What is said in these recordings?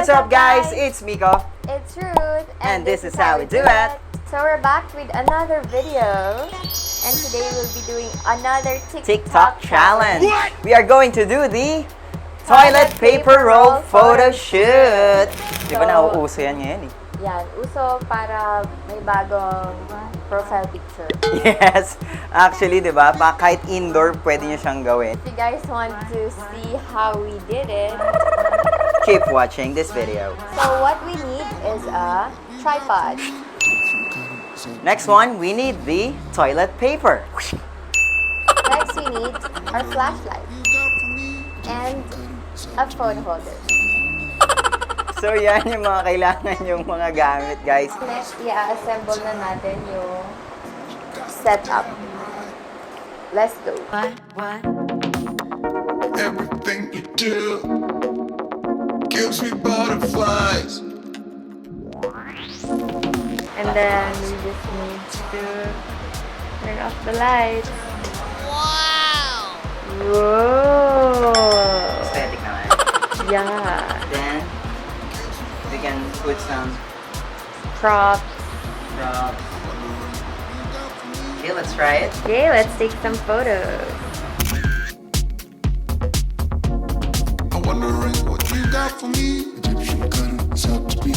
What's up guys? It's Miko. It's Ruth. And this is how we do it. So we're back with another video. And today we'll be doing another TikTok challenge. What? We are going to do the toilet paper roll photo shoot. Di ba nauuso yan ngayon eh? Yan, uso para may bagong profile picture. Yes. Actually, di ba? Kahit indoor, pwede nyo siyang gawin. If you guys want to see how we did it, keep watching this video. so what we need is a tripod. Next one, we need the toilet paper. Next we need our flashlight and a phone holder. So yan yung mga kailangan yung mga gamit, guys. Next, i-assemble na natin yung setup. Let's go. Everything you do gives me butterflies. And then we just need to turn off the lights. Wow! Whoa! Aesthetic naman. Yeah. Then, we can put some Props. props. Okay, let's try it. Okay, let's take some photos. I'm wondering what you got for me. Egyptian cutters up to be.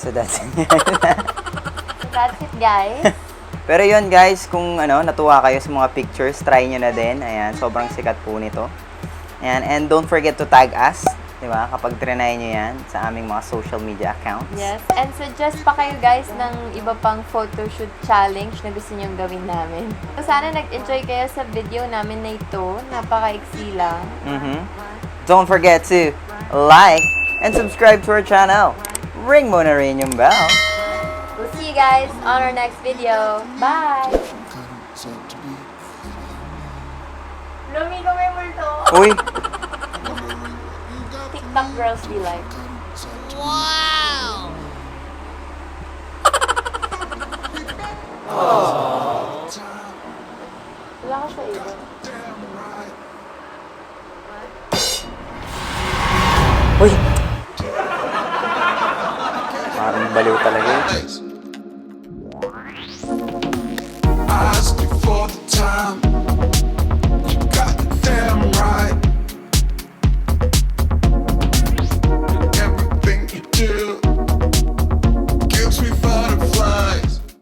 So that's it. That's it, guys. Pero yun guys, kung natuwa kayo sa mga pictures, try nyo na din. Ayan, sobrang sikat po nito. Ayan, and don't forget to tag us, di ba? Kapag trinay nyo yan sa aming mga social media accounts. Yes, and suggest pa kayo guys ng iba pang photoshoot challenge na gusto nyong gawin namin. So sana nag-enjoy kayo sa video namin na ito. Napaka-iksi lang. Don't forget to like and subscribe to our channel. Ring mo na rin yung bell. We'll see you guys on our next video. Bye! Lumi ko may multo. Uy! TikTok girls be like. Wow! Wala ka sa ibon. Uy! Parang baliw talaga yun. I